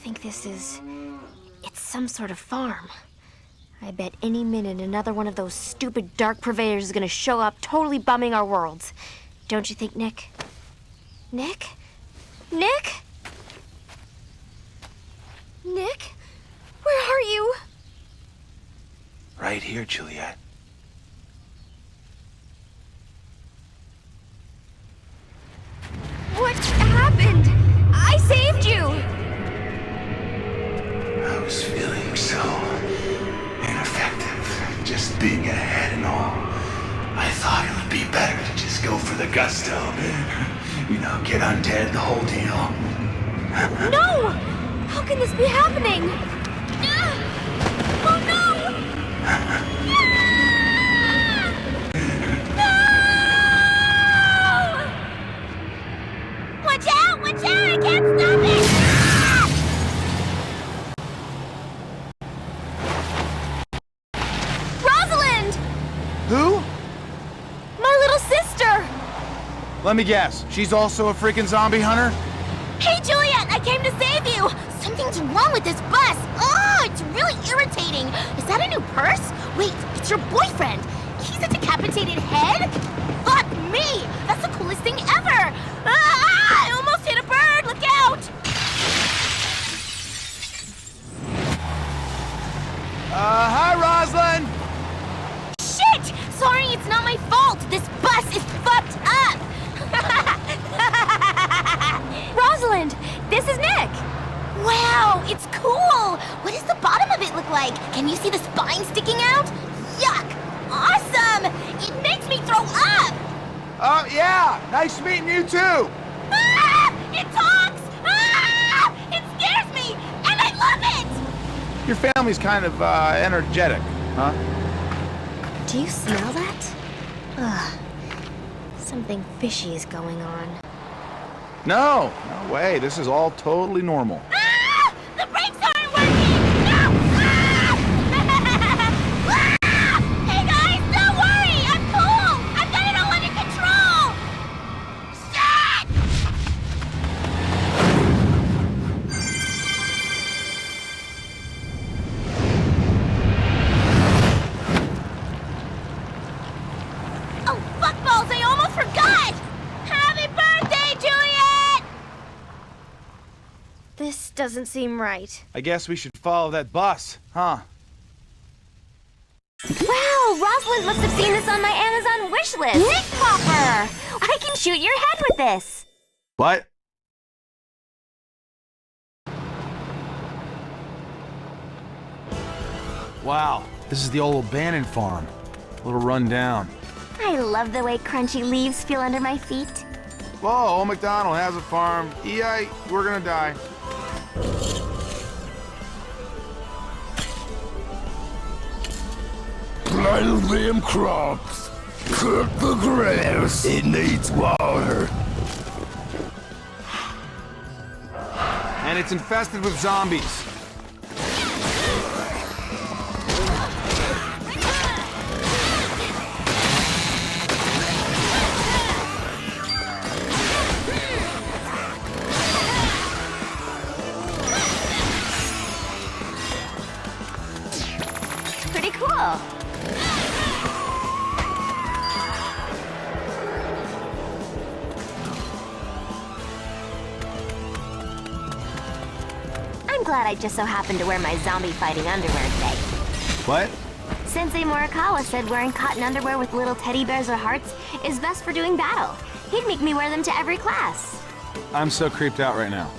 think it's some sort of farm. I bet any minute another one of those stupid dark purveyors is gonna show up, totally bumming our worlds. Don't you think, Nick? Nick? Nick? Nick? Where are you? Right here, Juliet. What happened? I saved you! I was feeling so ineffective, just being ahead and all. I thought it would be better to just go for the gusto. You know, get undead, the whole deal. No! How can this be happening? Oh no! No! Watch out! Watch out! I can't stop it! Rosalind! Who? My little sister! Let me guess. She's also a freaking zombie hunter? Hey, Juliet! I came to save you! Something's wrong with this bus! Oh, it's really irritating! Is that a new purse? Wait, it's your boyfriend! He's a decapitated head? Fuck me! That's the coolest thing ever! Ah! I almost hit a bird! Look out! Hi, Rosalind! Shit! Sorry, it's not my fault! This bus is fucked up! Rosalind! This is Nick! Wow, it's cool! What does the bottom of it look like? Can you see the spine sticking out? Yuck! Awesome! It makes me throw up! Oh, yeah! Nice meeting you, too! Ah! It talks! Ah! It scares me! And I love it! Your family's kind of, energetic, huh? Do you smell that? Ugh. Something fishy is going on. No way. This is all totally normal. Ah! The brakes aren't working! No! Ah! Ah! Hey guys, don't worry! I'm cool! I've got it all under control! Shit! Oh, fuckballs! I almost forgot! Happy birthday, Juliet! This doesn't seem right. I guess we should follow that bus, huh? Wow, Rosalind must have seen this on my Amazon wish list. Nick Popper! I can shoot your head with this. What? Wow, this is the old abandoned farm. A little run down. I love the way crunchy leaves feel under my feet. Whoa, old MacDonald has a farm. EI, we're gonna die. Plant them crops. Cut the grass. It needs water. And it's infested with zombies. Pretty cool. I'm glad I just so happened to wear my zombie fighting underwear today. What? Sensei Morikawa said wearing cotton underwear with little teddy bears or hearts is best for doing battle. He'd make me wear them to every class. I'm so creeped out right now.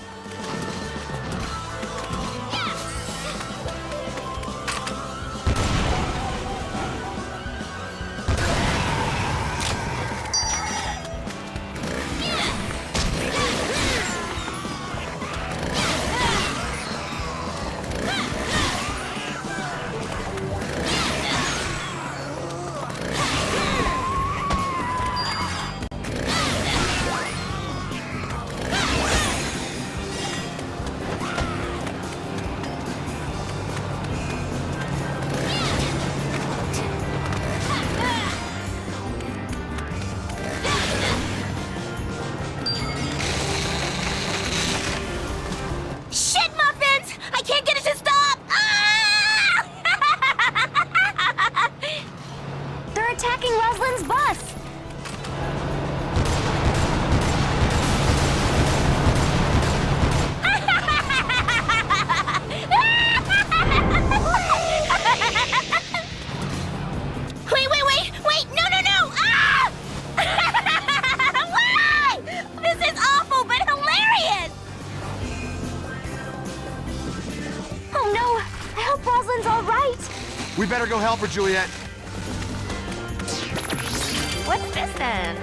We better go help her, Juliet. What's this then?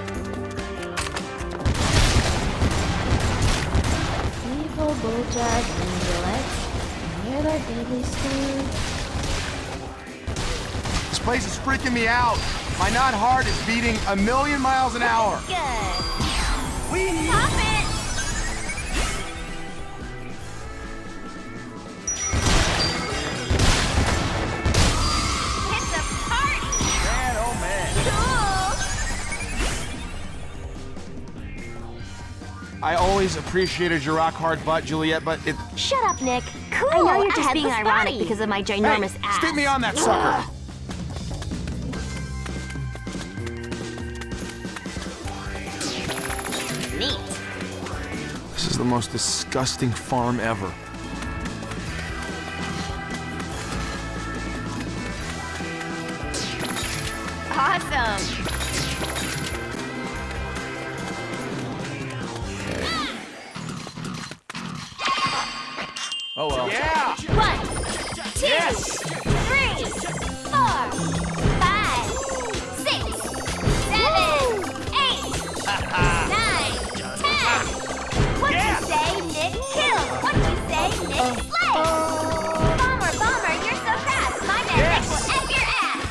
Evil Bojack Juliet. Near their deadly spoon. This place is freaking me out. My not heart is beating 1,000,000 miles an hour. Good. Stop it! It's a party! Man, oh man. Cool! I always appreciated your rock hard butt, Juliet, but it... Shut up, Nick. Cool. I know you're just I being had this ironic body. because of my ginormous Hey, ass. stick me on that sucker. Neat. This is the most disgusting farm ever. Awesome. Oh well. Yeah! 1, 2, 3, 4, 5, 6, 7, 8, 9, 10. What'd you say, Nick? Kill. What'd you say, Nick? Slay. Bomber, you're so fast. My man Nick will F your ass.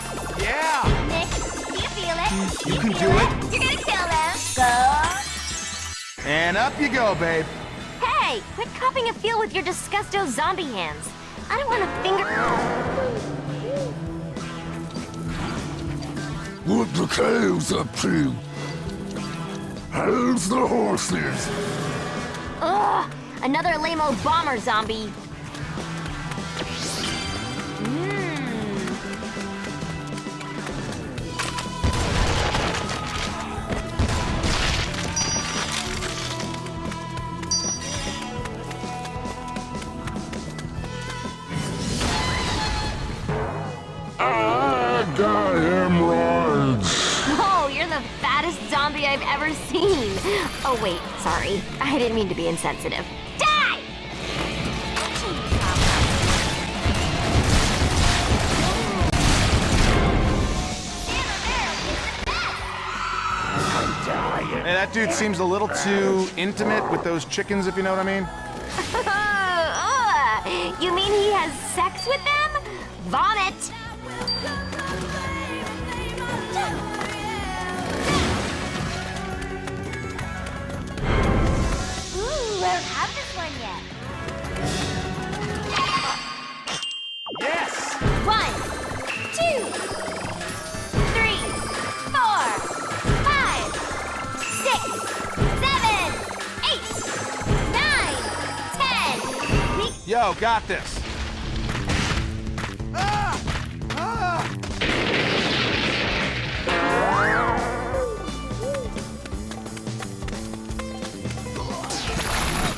Yeah! Nick, do you feel it? You can Feel do it. You're gonna kill them. Go. And up you go, babe. Hey, quit cupping a feel with your disgusto zombie hands. I don't want to finger... What the cows up to? How's the horses? Ugh! Another lame-o bomber zombie. I got hemorrhoids. Oh, you're the fattest zombie I've ever seen. Oh, wait, sorry. I didn't mean to be insensitive. Die! Hey, that dude seems a little too intimate with those chickens, if you know what I mean. You mean he has sex with them? Vomit! Ooh, I don't have this one yet. Yes! 1, 2, 3, 4, 5, 6, 7, 8, 9, 10. Yo, got this. Ah! Ah!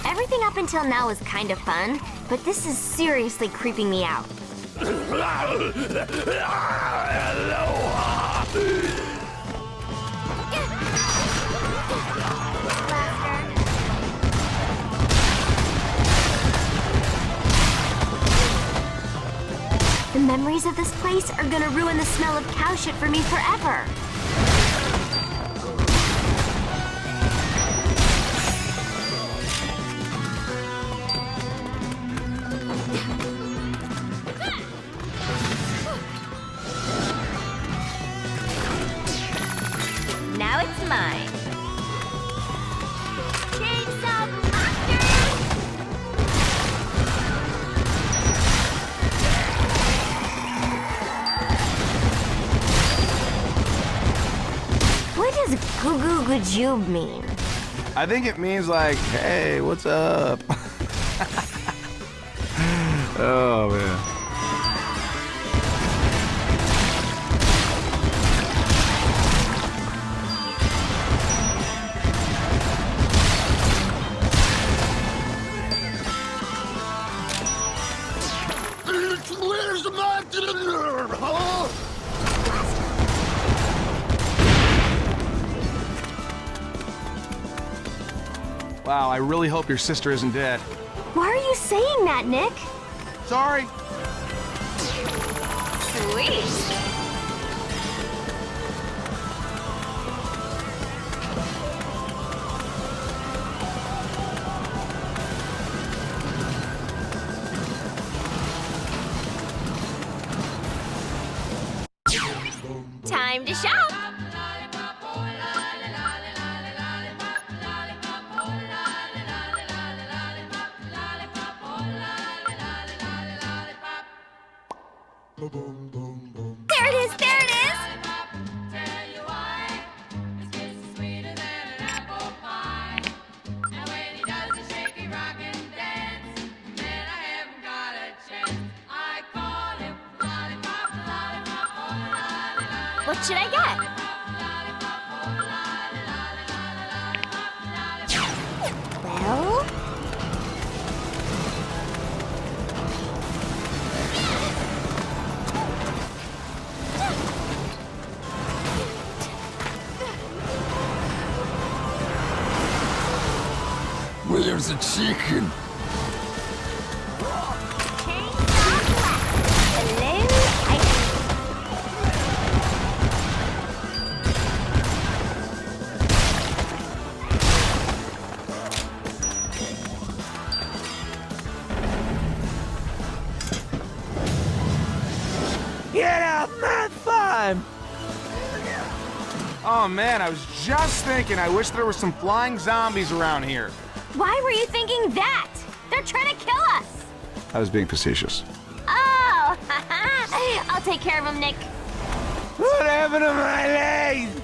Everything up until now was kind of fun, but this is seriously creeping me out. The memories of this place are gonna ruin the smell of cow shit for me forever. Now it's mine. Chainsaw Monster! What does goo goo gajoob mean? I think it means like, hey, what's up? Oh, man. Where's my dinner, huh? Wow, I really hope your sister isn't dead. Why are you saying that, Nick? Sorry. Sweet. Time to shop. There it is, there it is! What should I get? Well... Where's the chicken? Get off my farm! Oh man, I was just thinking I wish there were some flying zombies around here. Why were you thinking that? They're trying to kill us! I was being facetious. Oh! I'll take care of them, Nick. What happened to my legs?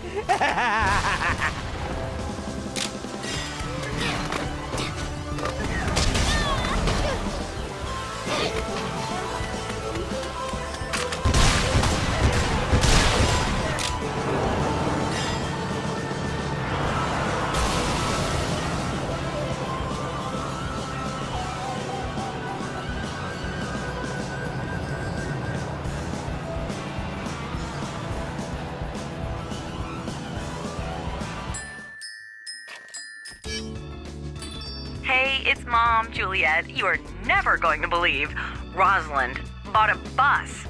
Hey, it's Mom, Juliet. You are never going to believe Rosalind bought a bus.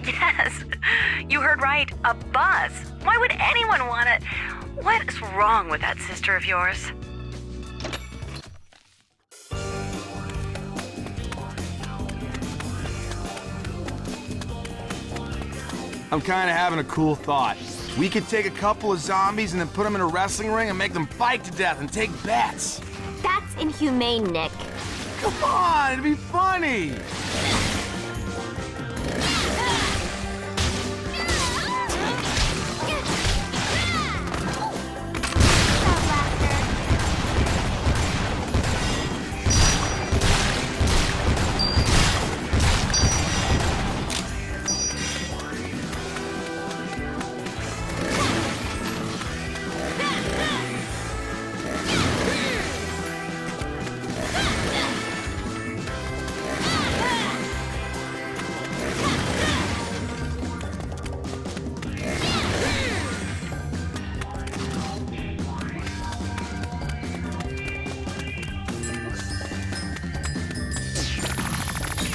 Yes, you heard right, a bus. Why would anyone want it? What's wrong with that sister of yours? I'm kind of having a cool thought. We could take a couple of zombies and then put them in a wrestling ring and make them fight to death and take bets. That's inhumane, Nick. Come on, it'd be funny.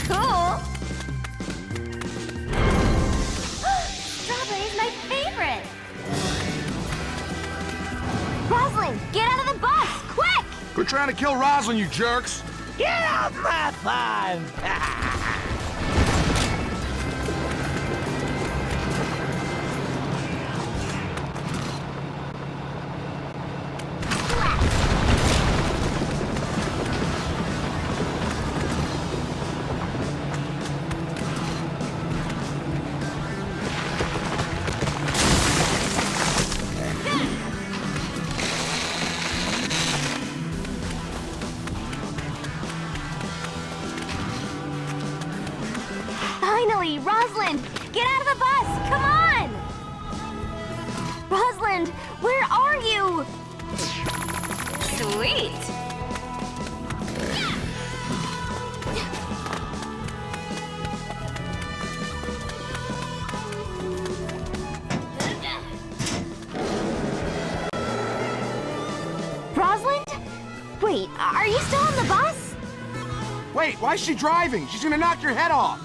Cool. Strawberry's my favorite. Rosalind, get out of the bus, quick! We're trying to kill Rosalind, you jerks. Get off my farm! Finally, Rosalind, get out of the bus, come on! Rosalind, where are you? Sweet. Rosalind? Wait, are you still on the bus? Wait, why is she driving? She's gonna knock your head off.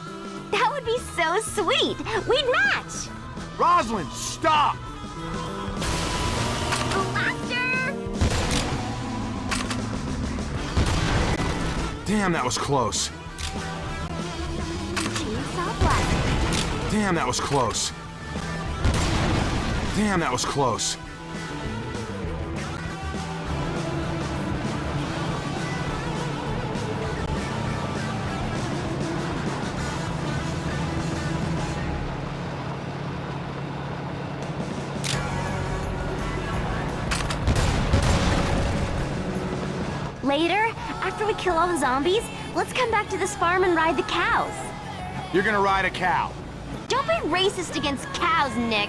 That would be so sweet. We'd match. Rosalind, stop! Blaster! Damn, that was close. Chainsaw blaster. Damn, that was close. Damn, that was close. Later, after we kill all the zombies, let's come back to this farm and ride the cows. You're gonna ride a cow. Don't be racist against cows, Nick.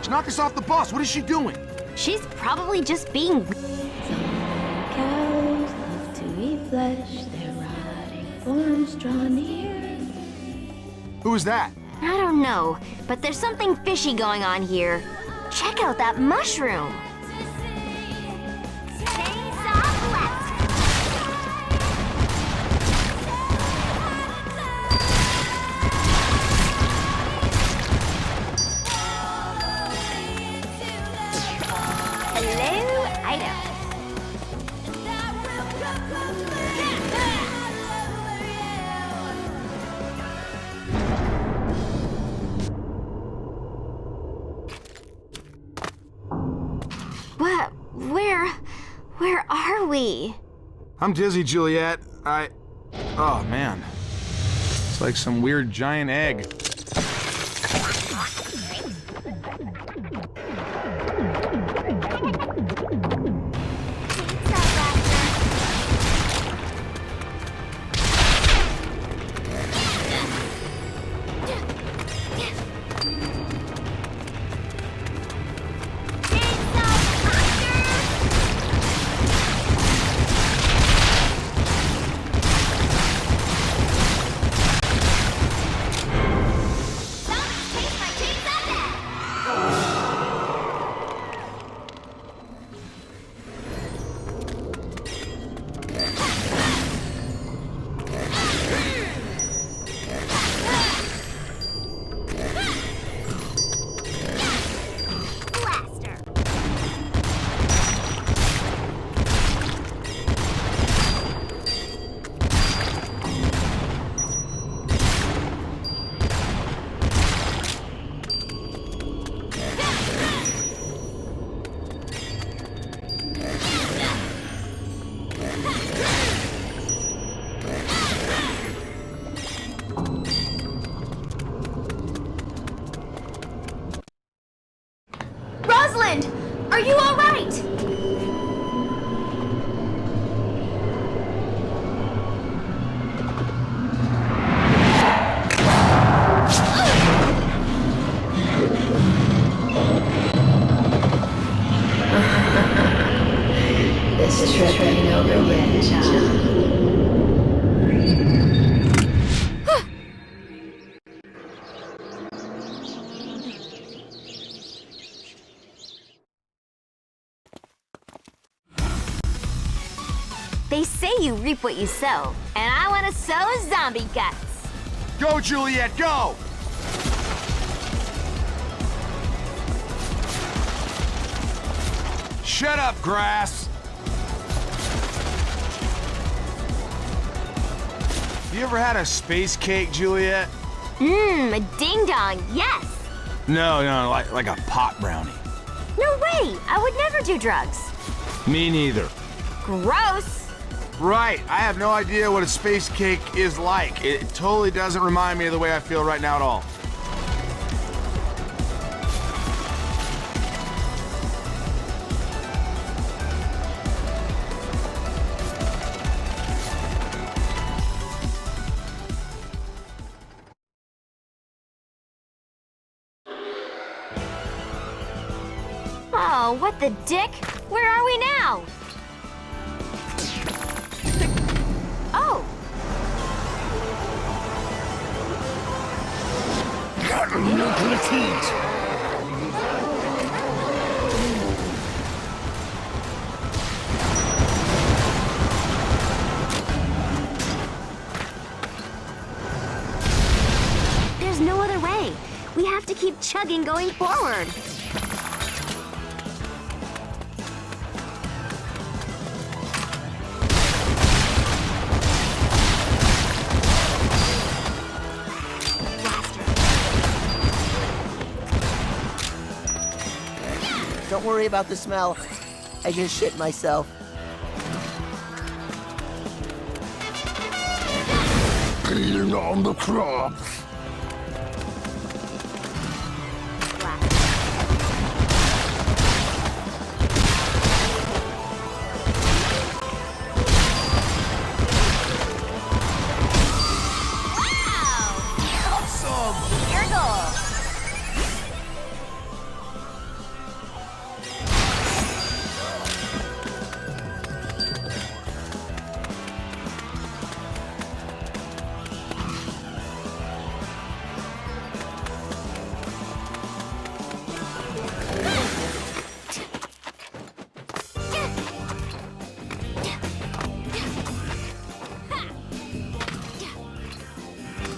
She knocked us off the bus. What is she doing? She's probably just being... Cows love to eat flesh, their rotting forms draw near. Who is that? I don't know, but there's something fishy going on here. Check out that mushroom. Chainsaw blaster. Hello, item. What? Where are we? I'm dizzy, Juliet. Oh, man. It's like some weird giant egg. Rosalind, are you all right? This trip ain't over yet, child. They say you reap what you sow, and I want to sow zombie guts. Go, Juliet, go! Shut up, grass! You ever had a space cake, Juliet? Mmm, a ding-dong, yes. No, like a pot brownie. No way, I would never do drugs. Me neither. Gross. Right, I have no idea what a space cake is like. It totally doesn't remind me of the way I feel right now at all. Oh, what the dick? Where are we now? Oh. Nuclear heat. We have to keep chugging going forward. Don't worry about the smell. I just shit myself. Peeing on the crops. Awesome! Your goal.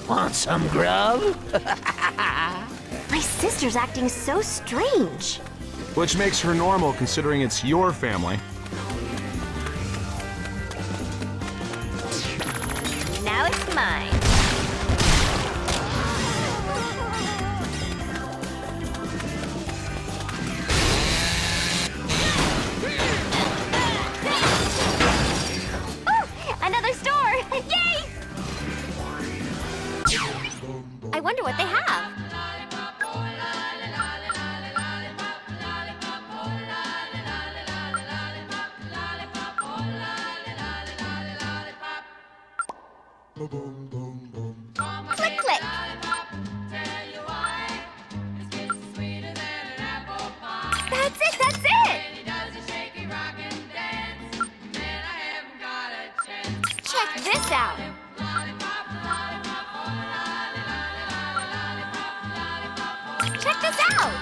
Want some grub? My sister's acting so strange. Which makes her normal considering it's your family. Now it's mine. Another store! Yay! I wonder what they have. Click, click. That's it, that's it! Check this out. Check this out!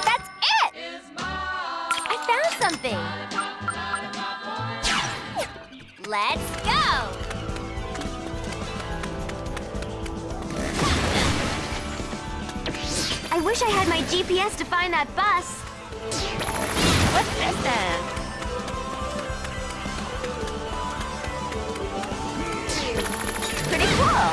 That's it! I found something! Let's go! I wish I had my GPS to find that bus. What's this then? Pretty cool.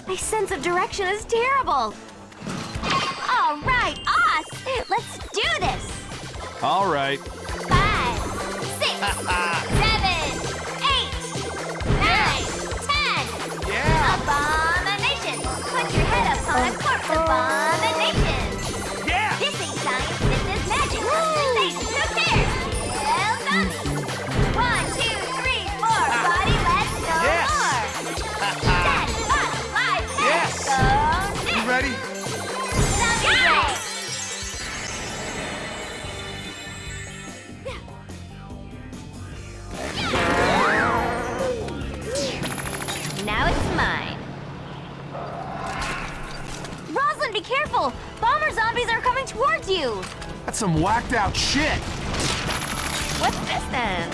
My sense of direction is terrible. All right, us. Let's do this. All right. 5, 6, 7, 8, 9, 10. Yeah! Abomination! Put your head upon a corpse, abomination! Yeah! This ain't science, this is magic! Sensation, who cares? Well, zombies! 1, 2, 3, 4, body, let's go Yes! more! Dead, alive, Yes! let's go You next! ready? Zombie race! Now it's mine. Rosalind, be careful! Bomber zombies are coming towards you! That's some whacked out shit. What's this then?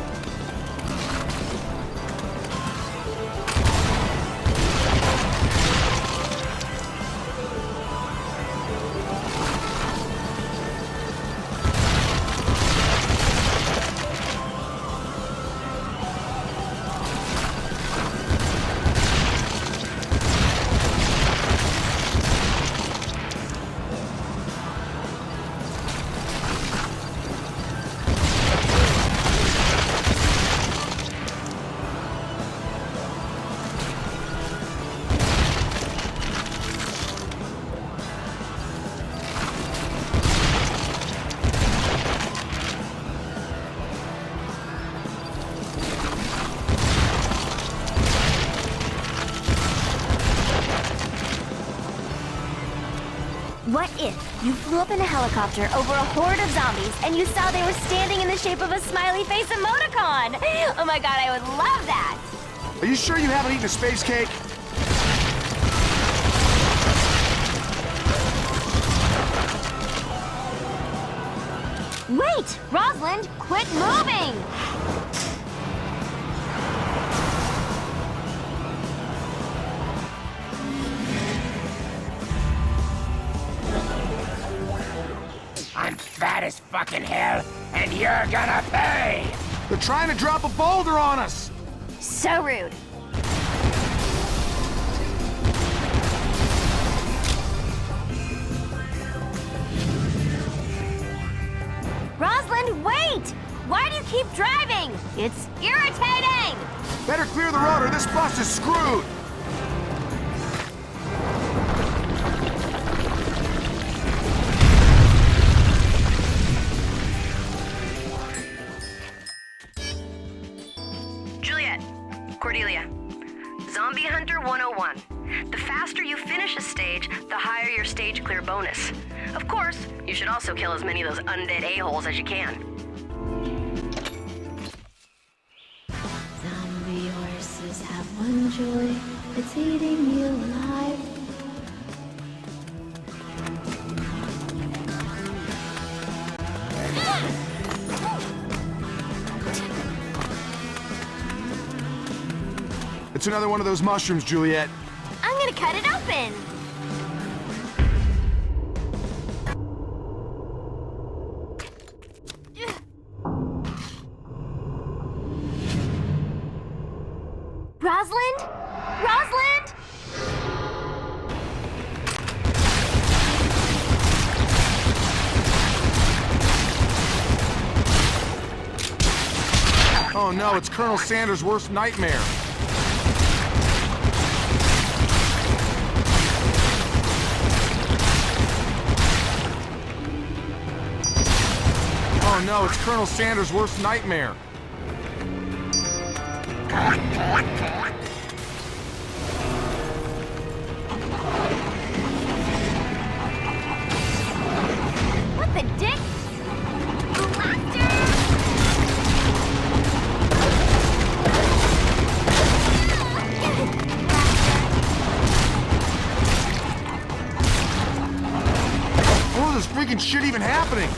You flew up in a helicopter over a horde of zombies, and you saw they were standing in the shape of a smiley face emoticon! Oh my god, I would love that! Are you sure you haven't eaten a space cake? Wait! Rosalind, quit moving! I'm fat as fucking hell, and you're gonna pay! They're trying to drop a boulder on us! So rude. Rosalind, wait! Why do you keep driving? It's irritating! Better clear the road or this bus is screwed! Juliet, Cordelia, Zombie Hunter 101. The faster you finish a stage, the higher your stage clear bonus. Of course, you should also kill as many of those undead a-holes as you can. Zombie horses have one joy, it's eating you alive. It's another one of those mushrooms, Juliet. I'm gonna cut it open! Rosalind? Rosalind? Oh no, it's Colonel Sanders' worst nightmare. Oh no, it's Colonel Sanders' worst nightmare. What the dick? Blaster! Oh, this freaking shit even happening?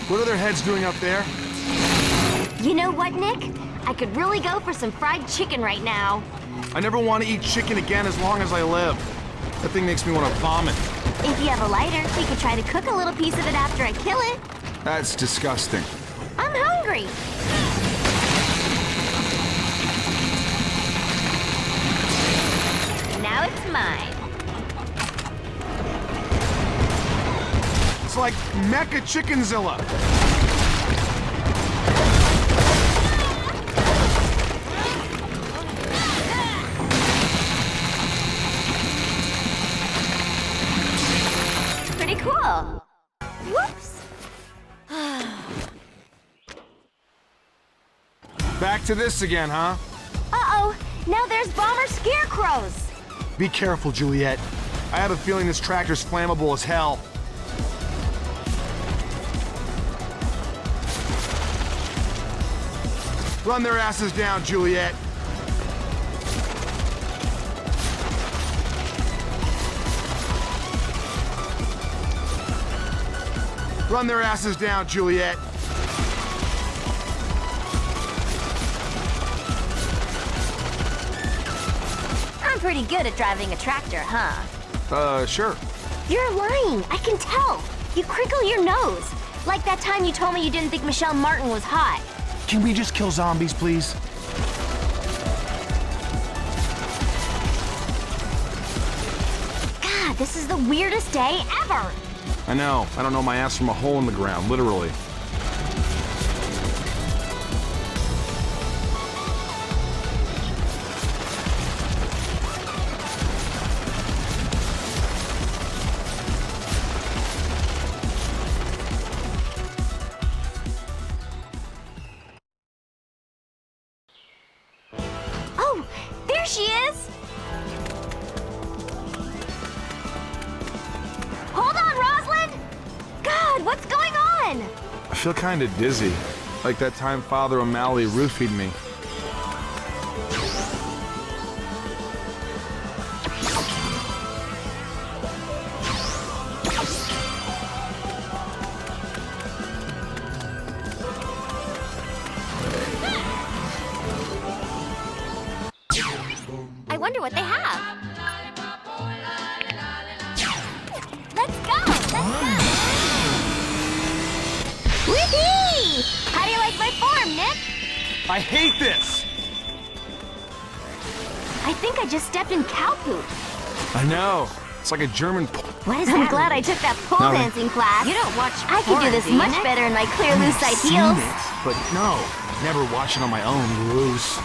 What are their heads doing up there? You know what, Nick? I could really go for some fried chicken right now. I never want to eat chicken again as long as I live. That thing makes me want to vomit. If you have a lighter, we could try to cook a little piece of it after I kill it. That's disgusting. I'm hungry. Now it's mine. It's like Mecha Chickenzilla. Pretty cool. Whoops. Back to this again, huh? Uh-oh. Now there's bomber scarecrows. Be careful, Juliet. I have a feeling this tractor's flammable as hell. Run their asses down, Juliet. Run their asses down, Juliet. I'm pretty good at driving a tractor, huh? Sure. You're lying. I can tell. You crinkle your nose. Like that time you told me you didn't think Michelle Martin was hot. Can we just kill zombies, please? God, this is the weirdest day ever. I know. I don't know my ass from a hole in the ground, literally. Oh, there she is. feel kind of dizzy, like that time Father O'Malley roofied me. I wonder what they have. Let's go! Let's go! Whee! How do you like my form, Nick? I hate this! I think I just stepped in cow poop. I know. It's like a German What is I'm glad I took that pole Nothing. dancing class. You don't watch I could do porn, this do you, much Nick? better in my clear lucite seen heels. it, but no, never watch it on my own. Gross.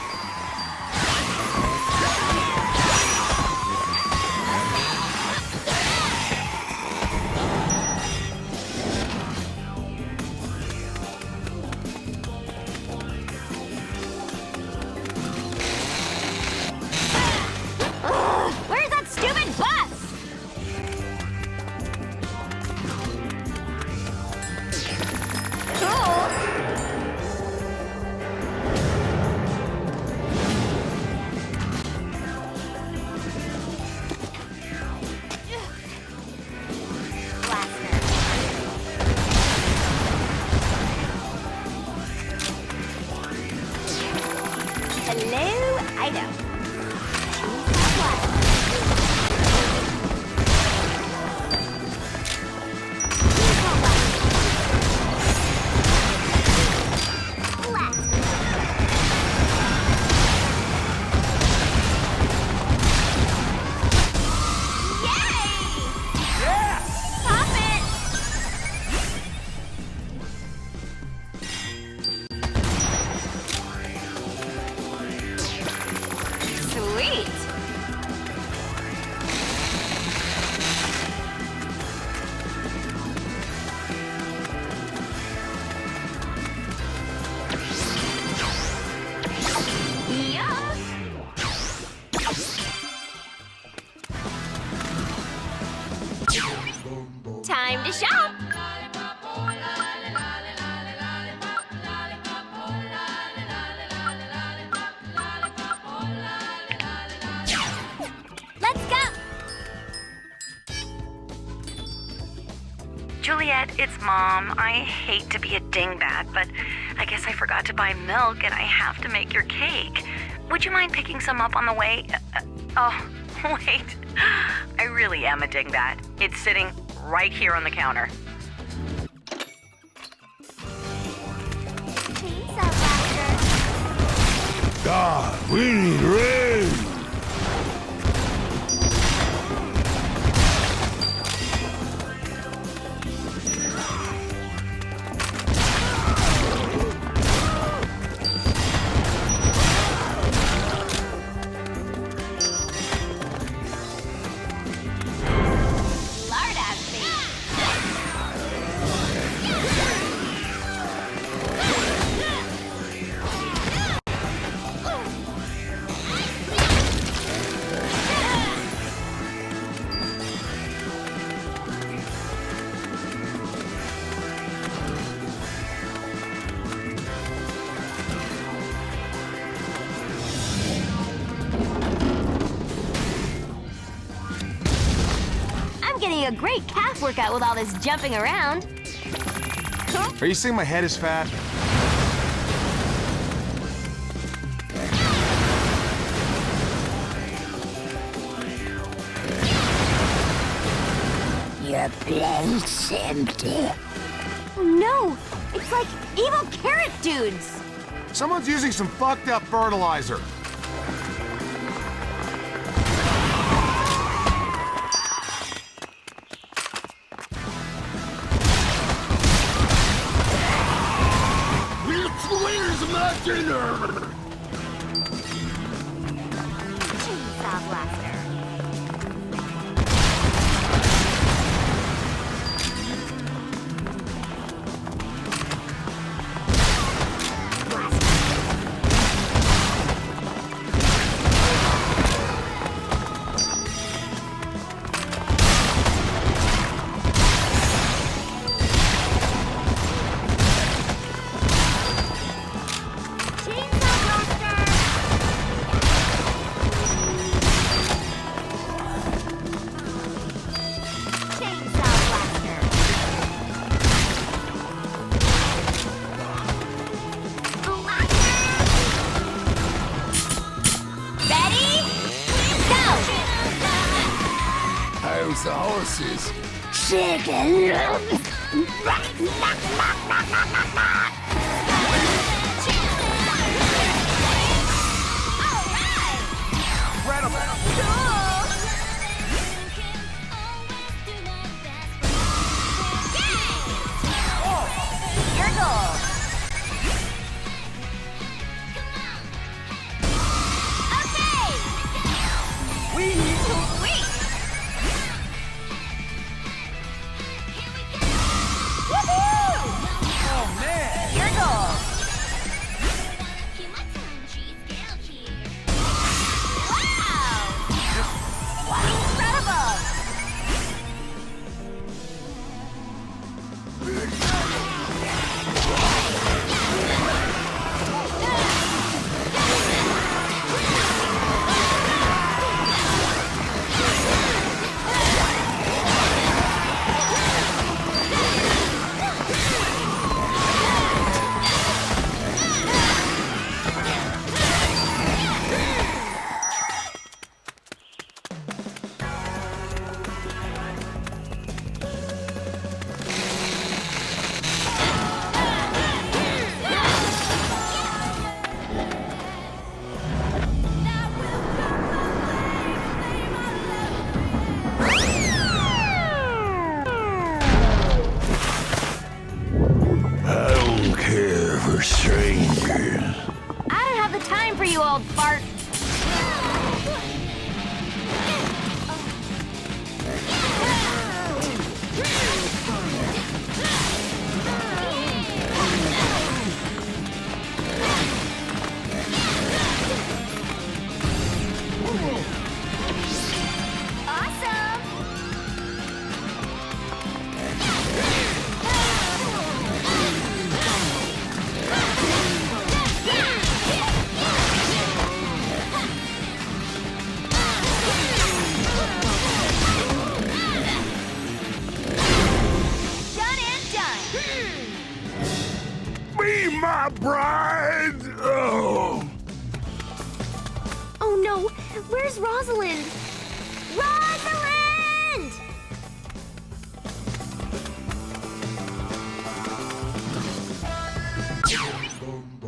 Where's that stupid bus? Hello, Ido. Stop it! Sweet. Yeah. Time to shop. Let's go. Juliet, it's Mom. I hate to be a dingbat, but I guess I forgot to buy milk and I have to make your cake. Would you mind picking some up on the way? Oh, wait. I really am a dingbat. It's sitting right here on the counter. Chainsaw Blaster. God, we need rain! Lard ass face. I'm getting a great calf workout with all this jumping around. Are you saying my head is fat? Your plate's empty. Oh no! It's like evil carrot dudes! Someone's using some fucked up fertilizer. Where's my dinner? Chainsaw Blaster. those the horses. Your goal. Okay. Sweet. Woohoo! Oh, man! Your goal. Wow! Incredible! I don't care for strangers. I don't have the time for you, old fart. Awesome! Done and done. Be my bride! Oh! Oh no, where's Rosalind? Rosalind!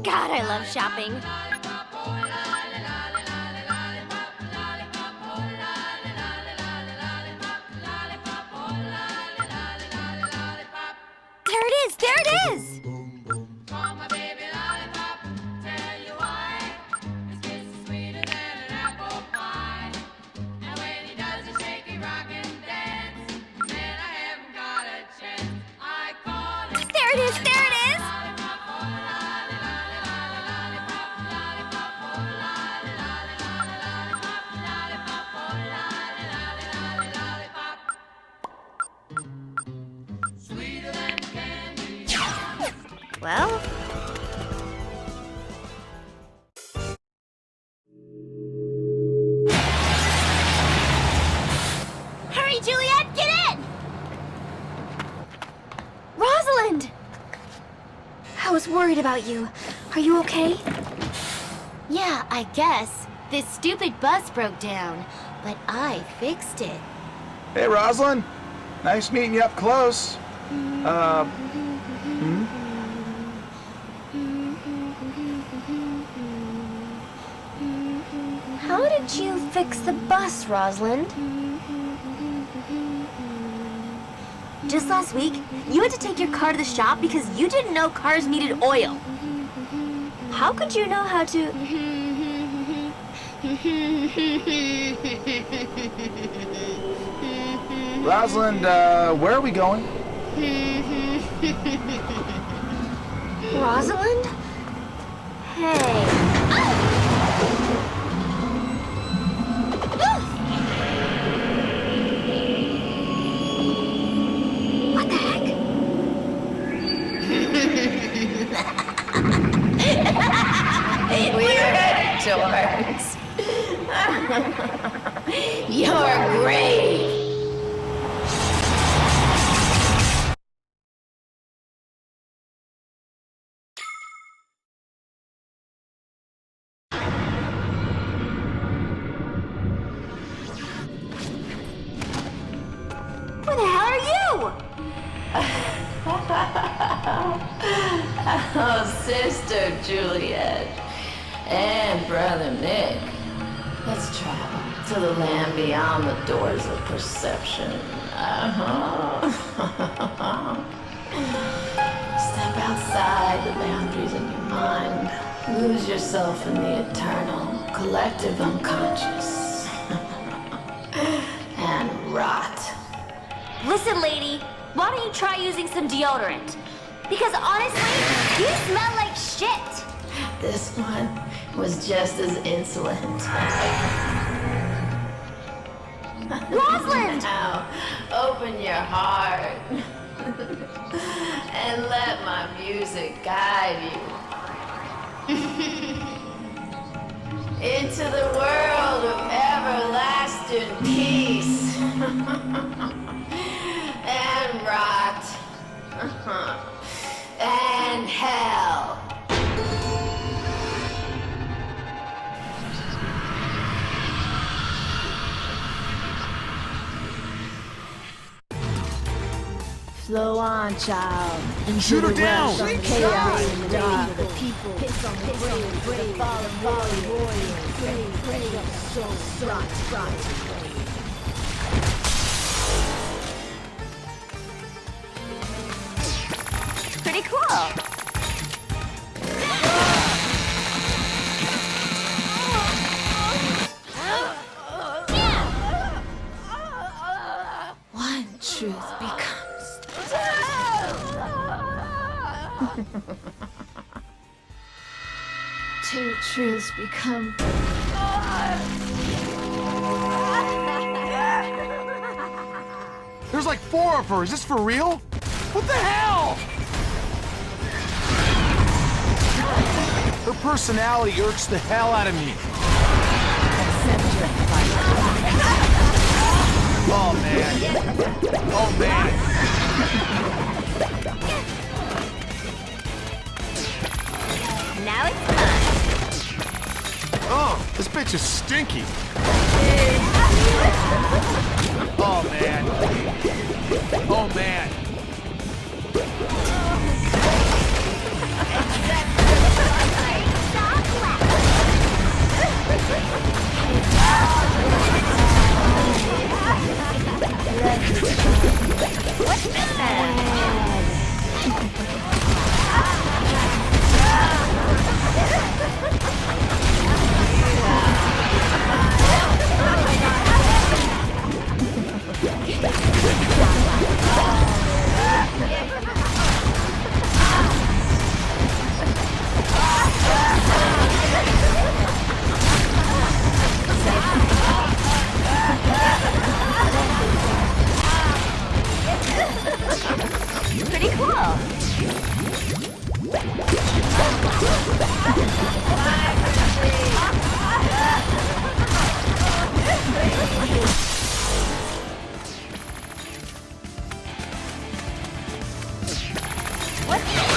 God, I love shopping. There it is! There it is! There it is! There it is! Well, Hurry, Juliet, get in! Rosalind! I was worried about you. Are you okay? Yeah, I guess. This stupid bus broke down, but I fixed it. Hey, Rosalind. Nice meeting you up close. How did you fix the bus, Rosalind? Just last week, you had to take your car to the shop because you didn't know cars needed oil. How could you know how to... Rosalind, where are we going? Rosalind? Hey. What the heck? We're headed towards your grave. are you? Oh, Sister Juliet and Brother Nick, let's travel to the land beyond the doors of perception. Step outside the boundaries of your mind. Lose yourself in the eternal, collective unconscious. And rot. Listen, lady, why don't you try using some deodorant? Because honestly, you smell like shit. This one was just as insolent. Rosalind! Now, open your heart and let my music guide you into the world of everlasting peace and rot and hell. Flow on, child. And shoot her down! Chaos in the dark of the people. Piss on the brave, fallen warriors. Brave, so strong. Pretty cool. One truth becomes two truths become. There's like 4 of her. Is this for real? What the hell? Her personality irks the hell out of me. Oh, man. Oh, man. Now it's time. Oh, this bitch is stinky. Oh, man. Oh, man. What's this then? Pretty cool. What's this?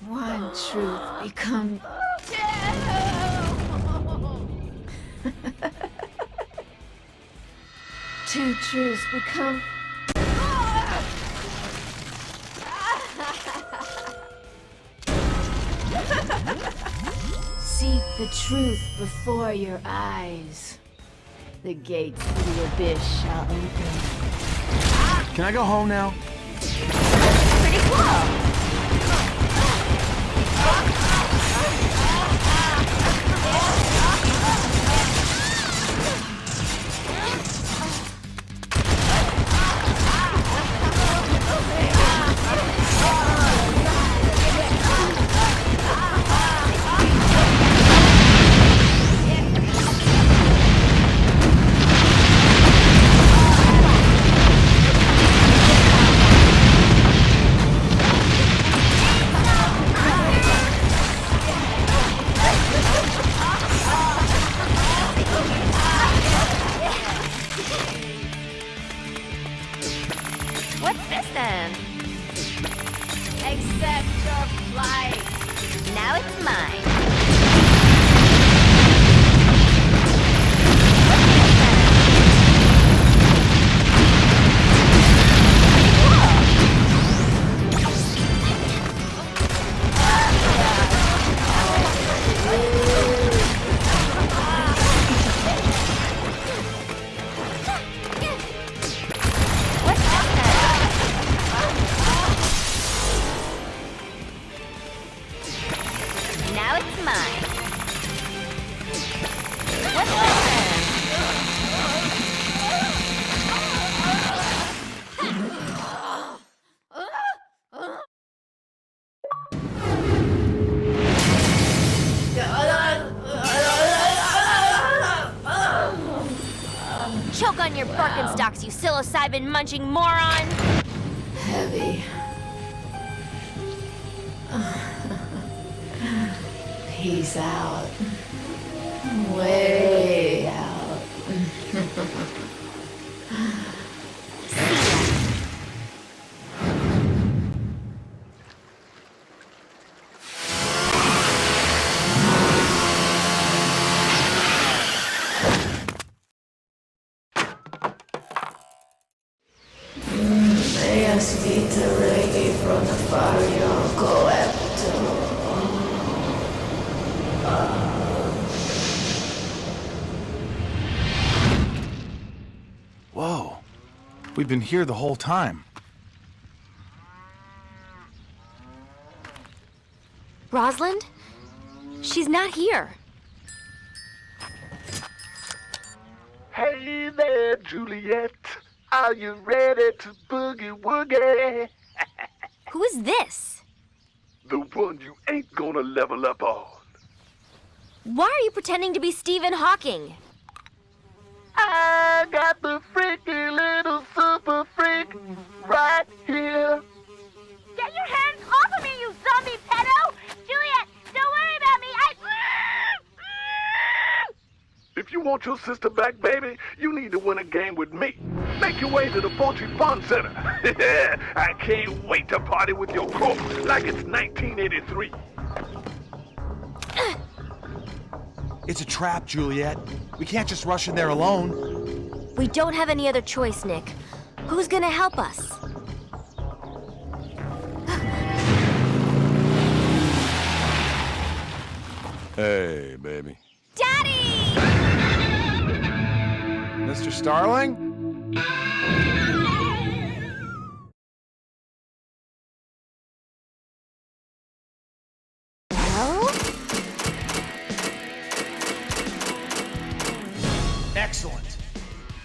One truth become. Two truths become. Seek the truth before your eyes. The gates to the abyss shall open. Can I go home now? Pretty cool. What's this then? Accept your flight. Now it's mine. Now it's mine. What's this? Choke on your Birkenstocks, you psilocybin-munching moron! Heavy. Peace out. Way out. Vita reggae from the Fario Coepto. Whoa. We've been here the whole time. Rosalind? She's not here. Hey there, Juliet. Are you ready to boogie woogie? Who is this? The one you ain't gonna level up on. Why are you pretending to be Stephen Hawking? I got the freaky little super freak right here. Get your hands off of me, you zombie pedo! Juliet, don't worry about me, If you want your sister back, baby, you need to win a game with me. Make your way to the Poultry Fun Center. I can't wait to party with your corpse like it's 1983. It's a trap, Juliet. We can't just rush in there alone. We don't have any other choice, Nick. Who's gonna help us? Hey, baby. Daddy! Mr. Starling?